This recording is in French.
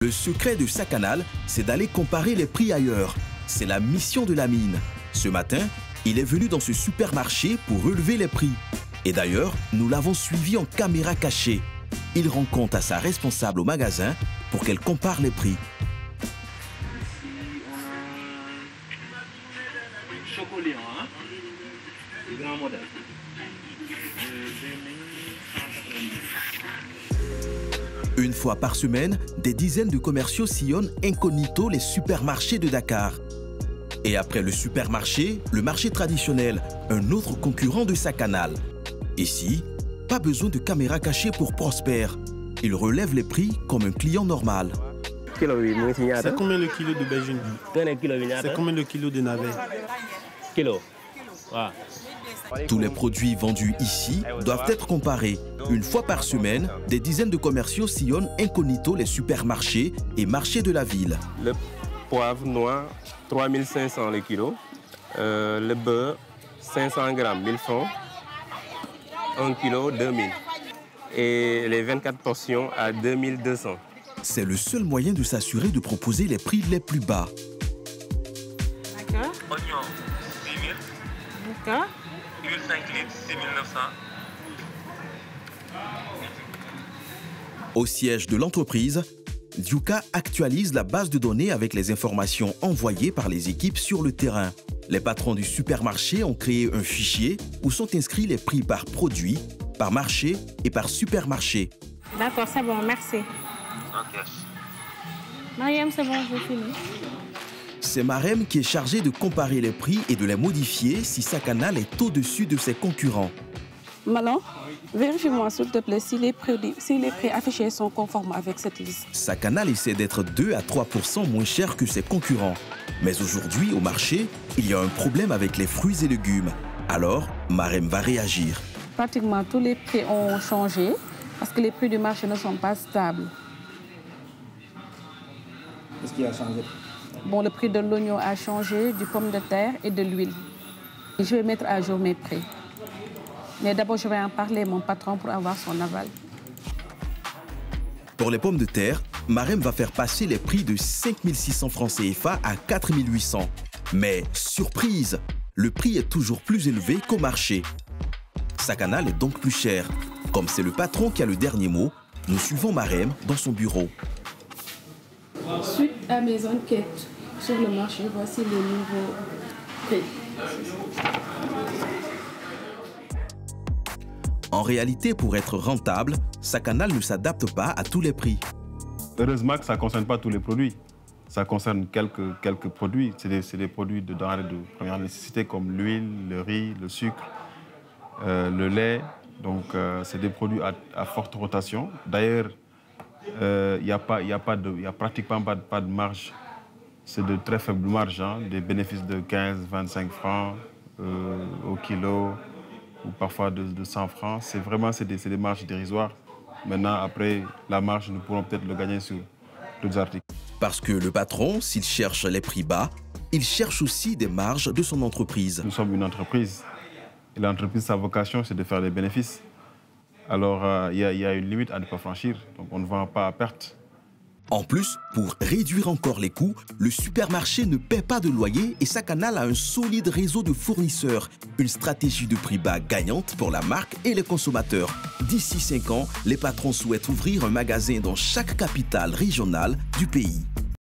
Le secret de Sacanal, c'est d'aller comparer les prix ailleurs. C'est la mission de Lamine. Ce matin, il est venu dans ce supermarché pour relever les prix. Et d'ailleurs, nous l'avons suivi en caméra cachée. Il rend compte à sa responsable au magasin pour qu'elle compare les prix. Chocolat, hein? Le grand modèle. Une fois par semaine, des dizaines de commerciaux sillonnent incognito les supermarchés de Dakar. Et après le supermarché, le marché traditionnel, un autre concurrent de Sacanal. Ici, pas besoin de caméra cachée pour Prosper. Il relève les prix comme un client normal. C'est combien le kilo de béjune? C'est combien le kilo de navet? Tous les produits vendus ici doivent être comparés. Une fois par semaine, des dizaines de commerciaux sillonnent incognito les supermarchés et marchés de la ville. Le poivre noir, 3500 le kilo. Le beurre, 500 grammes, 1000 francs. 1 kilo, 2000. Et les 24 portions à 2200. C'est le seul moyen de s'assurer de proposer les prix les plus bas. D'accord. Oignon, 6000. D'accord. Huile 5 litres, 6900. Au siège de l'entreprise, Diouka actualise la base de données avec les informations envoyées par les équipes sur le terrain. Les patrons du supermarché ont créé un fichier où sont inscrits les prix par produit, par marché et par supermarché. D'accord, c'est bon, merci. Ok. Mariam, c'est bon, j'ai fini. C'est Marem qui est chargé de comparer les prix et de les modifier si Sacanal est au-dessus de ses concurrents. Manon, vérifie-moi s'il te plaît si les prix affichés sont conformes avec cette liste. Sacanal essaie d'être 2 à 3% moins cher que ses concurrents. Mais aujourd'hui, au marché, il y a un problème avec les fruits et légumes. Alors, Marem va réagir. Pratiquement tous les prix ont changé parce que les prix du marché ne sont pas stables. Qu'est-ce qui a changé? Bon, le prix de l'oignon a changé, du pomme de terre et de l'huile. Je vais mettre à jour mes prix. Mais d'abord, je vais en parler à mon patron pour avoir son aval. Pour les pommes de terre, Marem va faire passer les prix de 5 600 francs CFA à 4 800. Mais, surprise, le prix est toujours plus élevé qu'au marché. Sacanal est donc plus cher. Comme c'est le patron qui a le dernier mot, nous suivons Marem dans son bureau. Suite à mes enquêtes sur le marché, voici les nouveaux prix. En réalité, pour être rentable, Sacanal ne s'adapte pas à tous les prix. Heureusement que ça ne concerne pas tous les produits. Ça concerne quelques produits. C'est des produits de denrées de première nécessité comme l'huile, le riz, le sucre, le lait. Donc, c'est des produits à forte rotation. D'ailleurs, il n'y a pratiquement pas de marge. C'est de très faibles marges, hein, des bénéfices de 15-25 francs au kilo, ou parfois de 100 francs. C'est des marges dérisoires. Maintenant, après, la marge, nous pourrons peut-être le gagner sur d'autres articles. Parce que le patron, s'il cherche les prix bas, il cherche aussi des marges de son entreprise. Nous sommes une entreprise. Et l'entreprise, sa vocation, c'est de faire des bénéfices. Alors, il y a une limite à ne pas franchir. Donc, on ne vend pas à perte. En plus, pour réduire encore les coûts, le supermarché ne paie pas de loyer et Sacanal a un solide réseau de fournisseurs. Une stratégie de prix bas gagnante pour la marque et les consommateurs. D'ici 5 ans, les patrons souhaitent ouvrir un magasin dans chaque capitale régionale du pays.